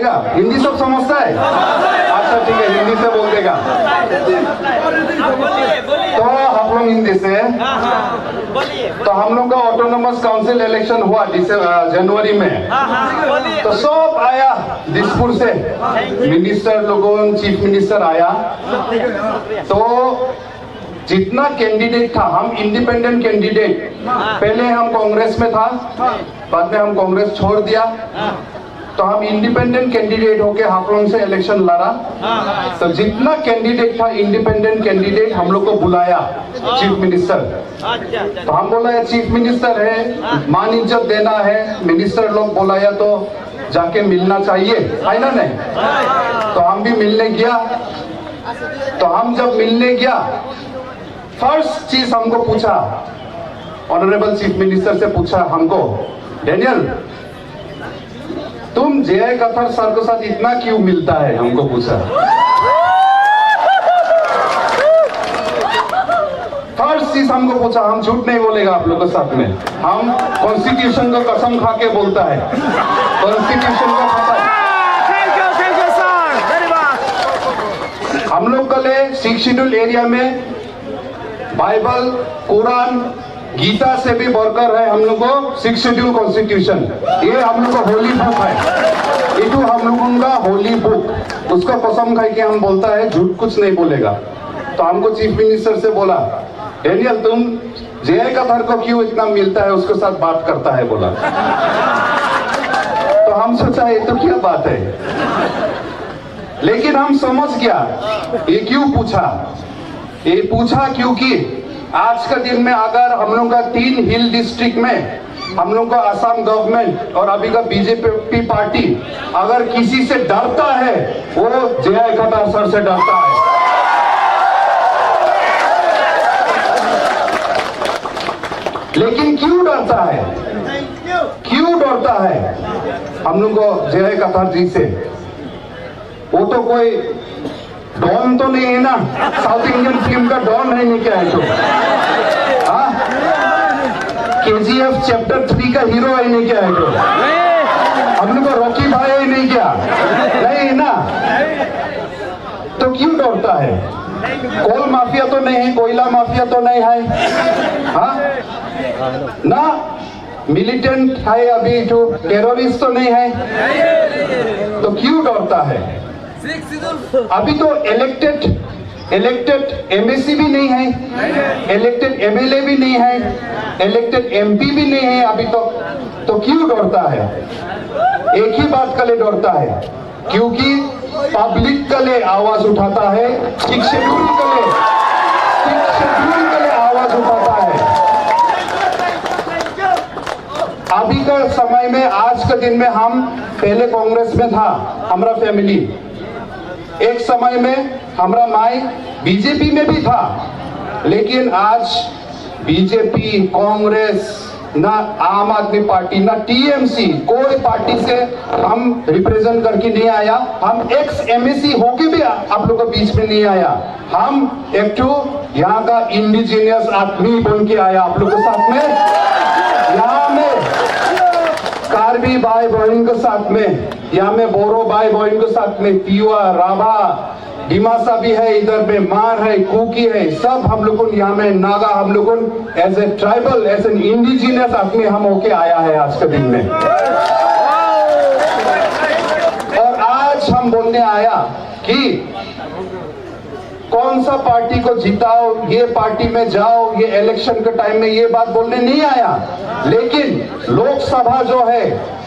देगा? हिंदी सब समझता है? अच्छा ठीक है, हिंदी से बोल देगा। तो आप लोग हिंदी से, तो हम लोग का ऑटोनोमस काउंसिल इलेक्शन हुआ जनवरी में, तो सब आया दिसपुर से, मिनिस्टर लोगों, चीफ मिनिस्टर आया। तो जितना कैंडिडेट था, हम इंडिपेंडेंट कैंडिडेट, पहले हम कांग्रेस में था, बाद में हम कांग्रेस छोड़ दिया, तो हम इंडिपेंडेंट कैंडिडेट होके हाफलोंग से इलेक्शन लड़ा। तो जितना कैंडिडेट था इंडिपेंडेंट कैंडिडेट, हम लोग को बुलाया चीफ मिनिस्टर। तो हम बोला चीफ मिनिस्टर है, मान इज्जत देना है, मिनिस्टर लोग बुलाया तो जाके मिलना चाहिए, है ना? नहीं तो हम भी मिलने गया। तो हम जब मिलने गया, फर्स्ट चीज हमको पूछा, ऑनरेबल चीफ मिनिस्टर से पूछा हमको, डेनियल तुम जे.आई. कथर सर के साथ इतना क्यों मिलता है? हमको पूछा। फर्स्ट चीज हमको पूछा, हम झूठ नहीं बोलेगा आप लोग के साथ में, हम कॉन्स्टिट्यूशन को कसम खा के बोलता है, कॉन्स्टिट्यूशन को कसम। हम लोग कल 6 शेड्यूल एरिया में बाइबल, कुरान, गीता से भी बढ़कर है हम लोग को 6 शेड्यूल कॉन्स्टिट्यूशन। ये हम लोग का होली बुक है, ये तो हम लोगों का होली बुक, उसका कसम खा के हम बोलता है, झूठ कुछ नहीं बोलेगा। तो हमको चीफ मिनिस्टर से बोला, डेनियल तुम जे.आई. कथर को क्यों इतना मिलता है, उसके साथ बात करता है, बोला। तो हम सोचा ये तो क्या बात है, लेकिन हम समझ गया ये क्यों पूछा। ये पूछा क्योंकि आज का दिन में अगर हम लोग का 3 हिल डिस्ट्रिक्ट में हम लोग का असम गवर्नमेंट और अभी का बीजेपी पार्टी अगर किसी से डरता है, वो जे.आई. कथर सर से डरता है। लेकिन क्यों डरता है? क्यों डरता है हम लोग को जे.आई. कथर जी से? वो तो कोई डॉन तो नहीं है ना, साउथ इंडियन फिल्म का डॉन है नहीं क्या है? तो KGF चैप्टर 3 का हीरो है नहीं क्या है? तो हम लोग को रॉकी भाई है नहीं क्या? नहीं ना, तो क्यों डरता है? कोल माफिया तो नहीं है, कोयला माफिया तो नहीं है, हाँ ना, मिलिटेंट है अभी, जो टेररिस्ट तो नहीं है, तो क्यों डरता है? अभी तो इलेक्टेड एमएससी भी नहीं है, इलेक्टेड एमएलए भी नहीं है, इलेक्टेड एमपी भी नहीं है अभी तो क्यों डरता है? एक ही बात के लिए डरता है, क्योंकि पब्लिक के लिए आवाज उठाता है, शेड्यूल के लिए आवाज उठाता है। अभी का समय में, आज के दिन में, हम पहले कांग्रेस में था हमारा फैमिली, एक समय में हमारा माई बीजेपी में भी था, लेकिन आज बीजेपी, कांग्रेस, ना आम आदमी पार्टी, ना टीएमसी, कोई पार्टी से हम रिप्रेजेंट करके नहीं आया। हम एक्स एमएससी होके भी आप लोगों के बीच में नहीं आया, हम एक यहाँ का इंडिजिनियस आदमी बन के आया आप लोग के साथ में। यहाँ में कार्बी भाई बहन के साथ में, यहाँ में बोरो भाई बहन के साथ में, तिवा, राभा, डिमासा भी है, इधर में मार है, कुकी है, सब हम लोगों यहाँ में नागा, हम लोगों as a tribal, as an indigenous आदमी हम होके आया है आज के दिन में। और आज हम बोलने आया कि कौन सा पार्टी को जिताओ, ये पार्टी में जाओ, ये इलेक्शन के टाइम में ये बात बोलने नहीं आया, लेकिन लोकसभा जो है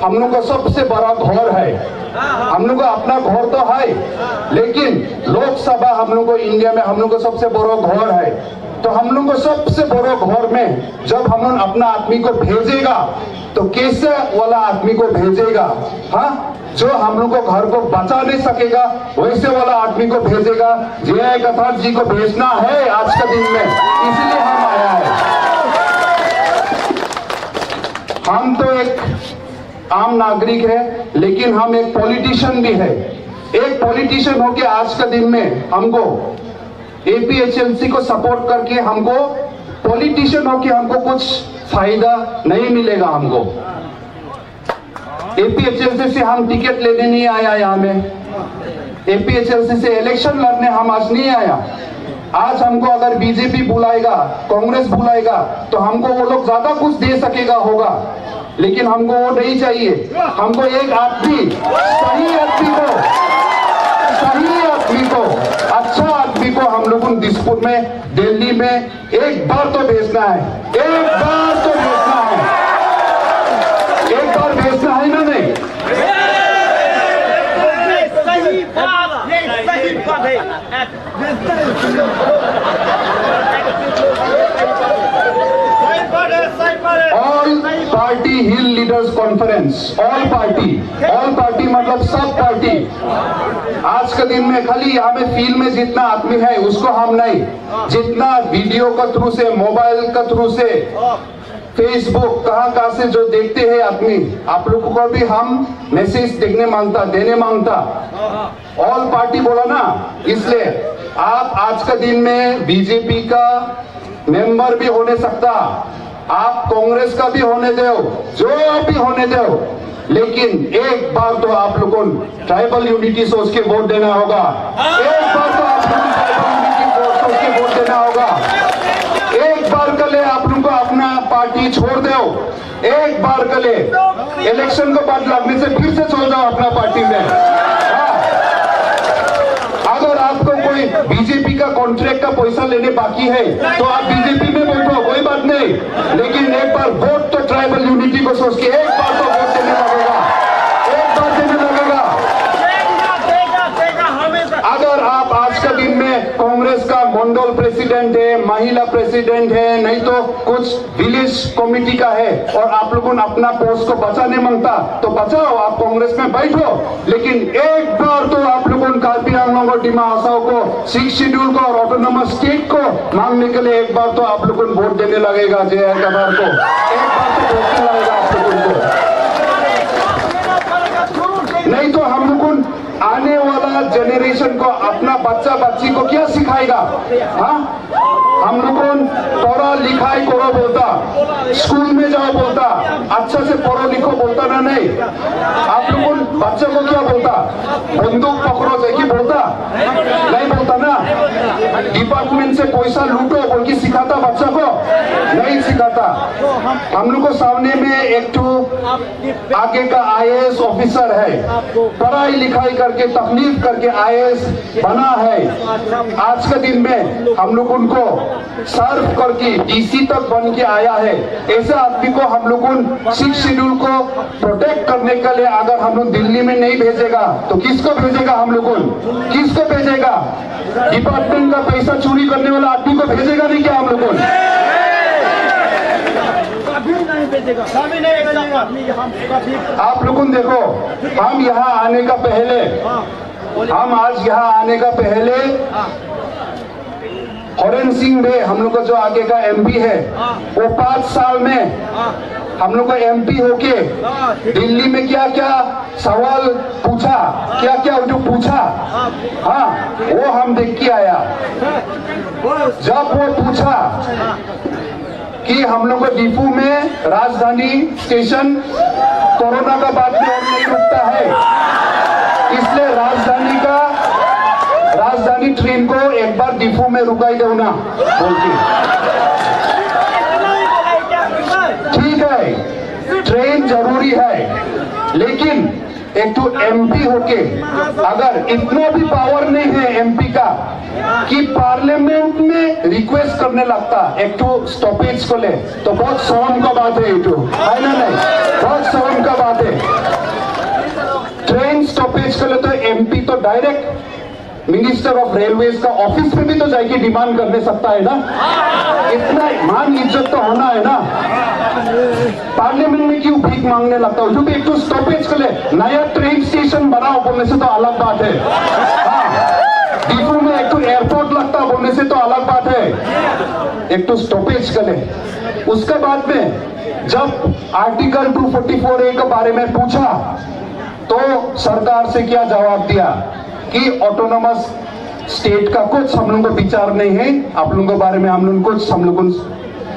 हम लोग का सबसे बड़ा घर है, हम लोग का अपना घर तो है, लेकिन लोकसभा हम लोग को इंडिया में हम लोग का सबसे बड़ा घर है। तो हम लोग को सबसे बड़ा घर में जब हम लोग अपना आदमी को भेजेगा, तो कैसे वाला आदमी को भेजेगा? हाँ, जो हम लोग को घर को बचा नहीं सकेगा वैसे वाला आदमी को भेजेगा। जे.आई. कथर जी को भेजना है आज के दिन में, इसलिए हम आया है। हम तो एक आम नागरिक है, लेकिन हम एक पॉलिटिशियन भी है। एक पॉलिटिशियन होके आज के दिन में हमको APHLC को सपोर्ट करके, हमको पॉलिटिशियन होके हमको कुछ फायदा नहीं मिलेगा हमको। APHLC से हम टिकट लेने नहीं आया यहाँ में, APHLC से इलेक्शन लड़ने हम आज नहीं आया। आज हमको अगर बीजेपी बुलाएगा, कांग्रेस बुलाएगा तो हमको वो लोग ज्यादा कुछ दे सकेगा होगा, लेकिन हमको वो नहीं चाहिए। हमको एक आदमी, सही आदमी को, अच्छा आदमी को हम लोगों को दिसपुर में, दिल्ली में एक बार तो भेजना है, एक बार तो भेजना है, एक बार भेजना है ना नहीं? ऑल पार्टी हिल लीडर्स कॉन्फ्रेंस, ऑल पार्टी मतलब सब पार्टी। आज के दिन में खाली यहाँ में फील्ड में जितना आदमी है उसको हम नहीं, जितना वीडियो का थ्रू से, मोबाइल का थ्रू से, फेसबुक कहाँ से जो देखते हैं आदमी, आप लोगों को भी हम मैसेज देने मांगता। ऑल पार्टी बोला ना, इसलिए आप आज का दिन में बीजेपी का मेंबर भी होने सकता, आप कांग्रेस का भी होने दो, जो भी होने दो, लेकिन एक बार तो आप लोगों को ट्राइबल यूनिटी सोच के वोट देना होगा। एक बार तो आप लोगों को ट्राइबल यूनिटी सोच के वोट देना होगा। एक बार के लिए आप लोगों को अपना पार्टी छोड़ दो, एक बार के लिए इलेक्शन को बाद लगने से फिर से छोड़ जाओ अपना पार्टी में। अगर आपको कोई बीजेपी का कॉन्ट्रैक्ट का पैसा लेने बाकी है तो आप बीजेपी में बैठो, कोई बात नहीं, लेकिन एक बार वोट तो ट्राइबल यूनिटी को सोच के एक बार तो वोट देने लगेगा, एक बार देने लगेगा। अगर आप आज के दिन में कांग्रेस का मंडल प्रेसिडेंट है, महिला प्रेसिडेंट है, नहीं तो कुछ विलेज कमेटी का है और आप लोगों ने अपना पोस्ट को बचाने मांगता तो बचाओ, आप कांग्रेस में बैठो, लेकिन एक बार तो आप लोगों ने कार्बी आंगलों को, डिमा हसाओ को, 6 शेड्यूल को और ऑटोनोमस स्टेट को मांगने के लिए एक बार तो आप लोगों को वोट देने लगेगा। जय कबार को एक बार तो वोट देने लगेगा आप लोगों को, नहीं तो हम लोगों आने वाला जनरेशन को, अपना बच्चा बच्ची को क्या सिखाएगा? हाँ, हम लोगों पढ़ा लिखाई करो बोलता, स्कूल में जाओ बोलता, अच्छा से पढ़ो लिखो बोलता ना, नहीं, आप लोगों बच्चे को क्या बोलता? बंदूक पकड़ो जाके बोलता, नहीं बोलता ना। डिपार्टमेंट से पैसा लूटो बोल के सिखाता बच्चा को? नहीं सिखाता। हम लोग को सामने में एक तो आगे का IAS ऑफिसर है, पढ़ाई लिखाई करके तकलीफ करके IAS बना है। आज के दिन में हम लोग उनको सर्व करके DC तक बन के आया है। ऐसे आदमी को हम लोग 6 शेड्यूल को प्रोटेक्ट करने के लिए अगर हम लोग दिल्ली में नहीं भेजेगा तो किसको भेजेगा? हम लोग किसको भेजेगा? डिपार्टमेंट का पैसा चोरी करने वाला आदमी को भेजेगा नहीं क्या हम लोग? आप लोगों देखो, हम यहाँ आने का पहले, हम आज यहाँ आने का पहले हरेन सिंह बे, हम लोग का जो आगे का MP है, वो 5 साल में हम लोग का MP होके दिल्ली में क्या क्या सवाल पूछा, क्या क्या जो पूछा, हाँ वो हम देख के आया। जब वो पूछा कि हम लोग को डिपू में राजधानी स्टेशन कोरोना का बाद में और नहीं रुकता है, इसलिए राजधानी ट्रेन को एक बार डिपू में रुकाई दो ना बोल के। ठीक है, ट्रेन जरूरी है, लेकिन एक तो MP होके अगर इतना भी पावर नहीं है MP का कि पार्लियामेंट में रिक्वेस्ट करने लगता एक तो स्टॉपेज को ले, तो बहुत शर्म का बात है, ये तो है ना? नहीं, बहुत शर्म का बात है। ट्रेन स्टॉपेज को ले तो MP तो डायरेक्ट मिनिस्टर ऑफ रेलवेज का ऑफिस में भी तो जाके डिमांड करने सकता है ना, इतना मान इज्जत तो होना है ना। पार्लियामेंट में क्यों भीख मांगने लगता है? क्योंकि एक तो स्टॉपेज के लिए नया ट्रेन स्टेशन बनाओ बोलने से तो अलग बात है, हाँ, डिपू में एक तो एयरपोर्ट लगता बोलने से तो अलग बात है, एक तो स्टॉपेज के लिए। उसके बाद में जब आर्टिकल 244A के बारे में पूछा तो सरकार से क्या जवाब दिया कि ऑटोनोमस स्टेट का कुछ हम लोगों को विचार नहीं है, आप लोगों के बारे में हम लोग कुछ हम लोग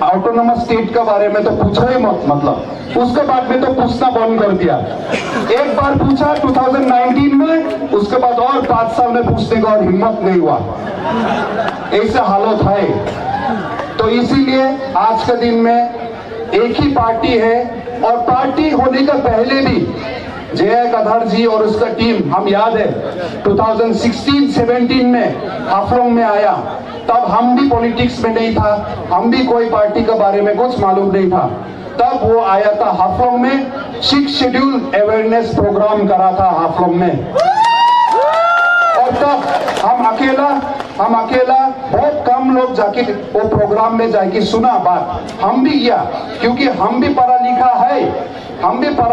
ऑटोनोमस स्टेट के बारे में तो पूछो ही मत, मतलब उसके बाद में तो पूछना बंद कर दिया। एक बार पूछा 2019 में, उसके बाद और 5 साल में पूछने का और हिम्मत नहीं हुआ। ऐसा हालत है। तो इसीलिए आज के दिन में एक ही पार्टी है, और पार्टी होने का पहले भी जय कथार जी और उसका टीम, हम याद है 2016-17 में हाफलोंग में आया, तब हम भी पॉलिटिक्स में नहीं था, हम भी कोई पार्टी के बारे में कुछ मालूम नहीं था। तब वो आया था हाफलोंग में, 6 शेड्यूल अवेयरनेस प्रोग्राम करा था हाफलोंग में, और तब हम अकेला बहुत कम लोग जाके वो प्रोग्राम में जाके सुना बात। हम भी किया, क्योंकि हम भी पढ़ा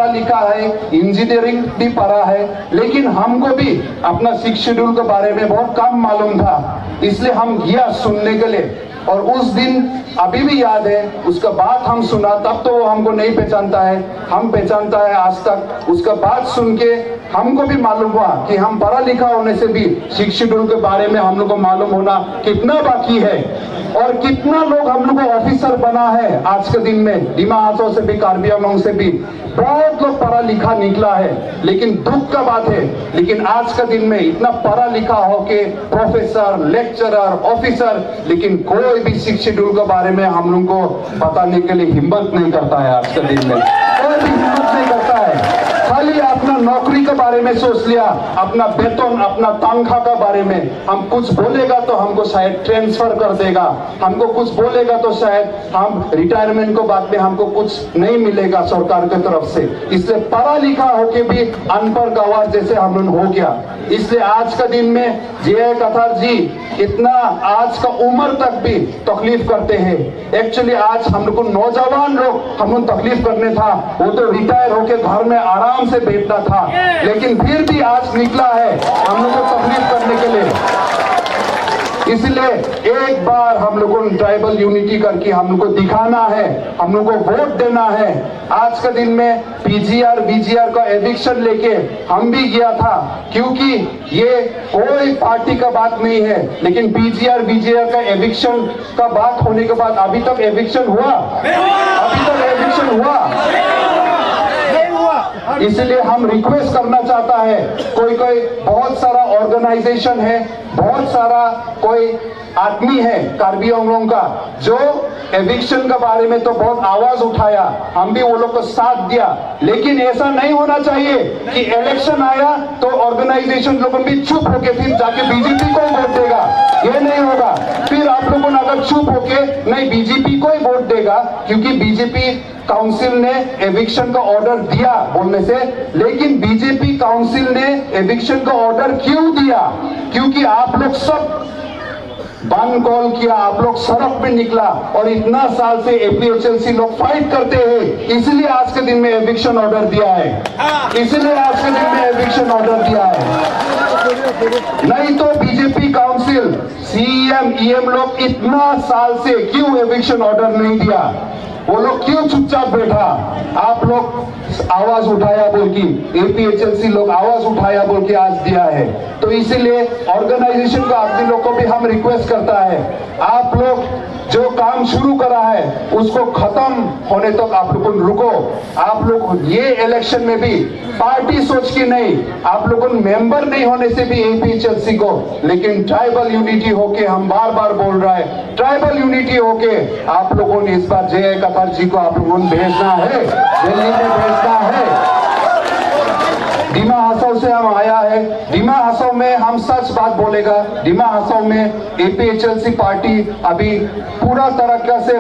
लिखा है, इंजीनियरिंग भी पढ़ा है, लेकिन हमको भी अपना 6 शेड्यूल के बारे में बहुत कम मालूम था, इसलिए हम गया सुनने के लिए। और उस दिन अभी भी याद है, उसका बात हम सुना, तब तो वो हमको नहीं पहचानता है, हम पहचानता है आज तक। उसका बात सुन के हमको भी मालूम हुआ कि हम पढ़ा लिखा होने से भी 6 शेड्यूल के बारे में हम लोग को मालूम होना कितना बाकी है, और कितना लोग हम लोग को ऑफिसर बना है आज के दिन में। डिमा हासो से भी, कार्बी आंगलोंग से भी बहुत लोग पढ़ा लिखा निकला है, लेकिन दुख का बात है, लेकिन आज का दिन में इतना पढ़ा लिखा होके प्रोफेसर, लेक्चरर, ऑफिसर, लेकिन कोई भी 6 शेड्यूल के बारे में हम लोग को बताने के लिए हिम्मत नहीं करता है। आज के दिन में कोई भी हिम्मत नहीं करता है, खाली अपना नौकरी के बारे में सोच लिया, अपना वेतन, अपना तनख्वाह के बारे में। हम कुछ बोलेगा तो हमको शायद ट्रांसफर कर देगा, हमको कुछ बोलेगा तो शायद हम रिटायरमेंट को बाद में हमको कुछ नहीं मिलेगा सरकार की तरफ से। इसलिए पढ़ा लिखा होके भी अनपढ़ गवार जैसे हम लोग हो गया। इसलिए आज का दिन में जय कथार जी इतना आज का उम्र तक भी तकलीफ करते हैं। एक्चुअली आज हम लोग को नौजवान लोग हम लोग तकलीफ करने था, वो तो रिटायर होके घर में आराम से बैठना था, लेकिन फिर भी आज निकला है हम लोग को तकलीफ करने के लिए। इसलिए एक बार हम लोगों को ट्राइबल यूनिटी करके हम लोग को दिखाना है, हम लोग को वोट देना है। आज के दिन में पीजीआर बीजीआर का एविक्शन लेके हम भी गया था, क्योंकि ये कोई पार्टी का बात नहीं है, लेकिन पीजीआर बीजीआर का एविक्शन का बात होने के बाद अभी तक एविक्शन हुआ? इसलिए हम रिक्वेस्ट करना चाहता है, कोई बहुत सारा ऑर्गेनाइजेशन है, बहुत सारा कोई आदमी है कार्बी आंगलोंग का, जो एविक्शन के बारे में तो बहुत आवाज उठाया, हम भी वो लोग को साथ दिया। लेकिन ऐसा नहीं होना चाहिए कि इलेक्शन आया तो ऑर्गेनाइजेशन लोग भी चुप होके फिर जाके बीजेपी को वोट देगा, ये नहीं होगा। फिर आप लोगों ने अगर चुप होके नहीं बीजेपी को ही वोट देगा, क्योंकि बीजेपी काउंसिल ने एविक्शन का ऑर्डर दिया बोलने से, लेकिन बीजेपी काउंसिल ने एविक्शन का ऑर्डर क्यों दिया? क्योंकि आप लोग सब बंद कॉल किया, आप लोग सड़क पे निकला, और इतना साल से एपीएचएलसी लोग फाइट करते हैं, इसलिए आज के दिन में एविक्शन ऑर्डर दिया है, इसलिए आज के दिन में एविक्शन ऑर्डर दिया है। नहीं तो बीजेपी काउंसिल, सीएम ईएम लोग इतना साल से क्यों एविक्शन ऑर्डर नहीं दिया? वो लोग क्यों चुपचाप बैठा? आप लोग आवाज उठाया बोल के, एपीएचएलसी लोग आवाज उठाया बोल के आज दिया है। तो इसीलिए ऑर्गेनाइजेशन का आदमी लोग को भी हम रिक्वेस्ट करता है, आप लोग जो काम शुरू करा है उसको खत्म होने तक आप लोग रुको। आप लोग ये इलेक्शन में भी पार्टी सोच के नहीं, आप लोगों मेंबर नहीं होने से भी एपीएचएलसी को, लेकिन ट्राइबल यूनिटी होके, हम बार बार बोल रहा है, ट्राइबल यूनिटी होके आप लोगों ने इस बार जय कथार जी को आप लोगों ने भेजना है, दिल्ली में भेजना है। डिमा हासो से हम आया है, डिमा हासो में हम सच बात बोलेगा, डिमा हासो में एपीएचएलसी पार्टी अभी पूरा तरीका से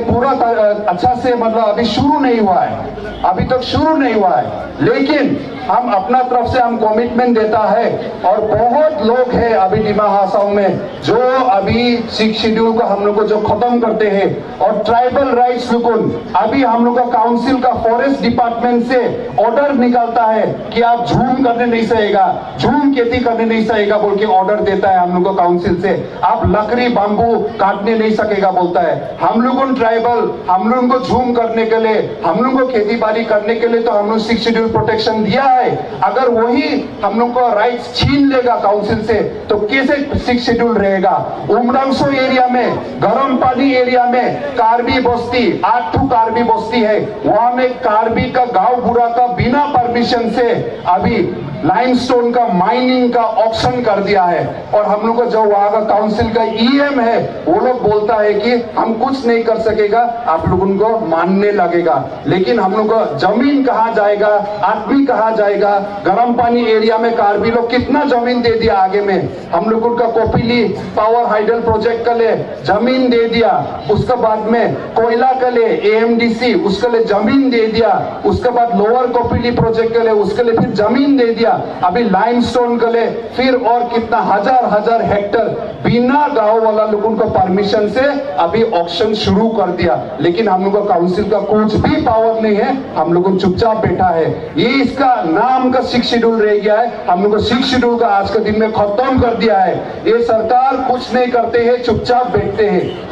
अच्छा से मतलब अभी शुरू नहीं हुआ है, अभी तक शुरू नहीं हुआ है, लेकिन हम अपना तरफ से हम कमिटमेंट देता है। और बहुत लोग हैं अभी डिमा हासो में जो अभी 6 शेड्यूल को हम लोग को जो खत्म करते हैं, और ट्राइबल राइट्स लुकुन अभी हम लोग का काउंसिल का फॉरेस्ट डिपार्टमेंट से ऑर्डर निकलता है कि आप झूम करने नहीं सहेगा, झूम खेती करने नहीं सहेगा बोल के ऑर्डर देता है हम लोग को काउंसिल से, आप लकड़ी बांबू काटने नहीं सकेगा बोलता है। हम लोगों ट्राइबल, हम लोगों को झूम करने के लिए, हम लोगों को खेती बाड़ी करने के लिए तो हम लोग 6 शेड्यूल प्रोटेक्शन दिया है है, अगर वही हम लोग को राइट्स छीन लेगा काउंसिल से तो कैसे 6 शेड्यूल रहेगा। उमरंगसो एरिया में, गरम पानी एरिया में कार्बी बस्ती, 8 कार्बी बस्ती है, वहां में कार्बी का गांव बुरा का बिना परमिशन से अभी लाइमस्टोन का माइनिंग का ऑक्शन कर दिया है। और हम लोग को जो वहां का काउंसिल का ईएम है वो लोग बोलता है कि हम कुछ नहीं कर सकेगा, आप लोग उनको मानने लगेगा। लेकिन हम लोग को जमीन कहाँ जाएगा, आदमी कहाँ जाएगा। गर्म पानी एरिया में कार्बी लोग कितना जमीन दे दिया, आगे में हम लोग उनका कोपिली पावर हाइडल प्रोजेक्ट के लिए जमीन दे दिया, उसके बाद में कोयला के लिए एएमडीसी उसके लिए जमीन दे दिया, उसके बाद लोअर कोपिली प्रोजेक्ट के लिए उसके लिए फिर जमीन दे दिया, अभी लाइमस्टोन के लिए फिर और कितना हजार हेक्टर बिना गांव वाला लोगों को परमिशन से अभी ऑक्शन शुरू कर दिया। लेकिन हम लोग का काउंसिल का कुछ भी पावर नहीं है, हम लोग चुपचाप बैठा है। ये इसका नाम का 6 शेड्यूल रह गया है, हम लोग 6 शेड्यूल का आज के दिन में खत्म कर दिया है। ये सरकार कुछ नहीं करते हैं, चुपचाप बैठते हैं।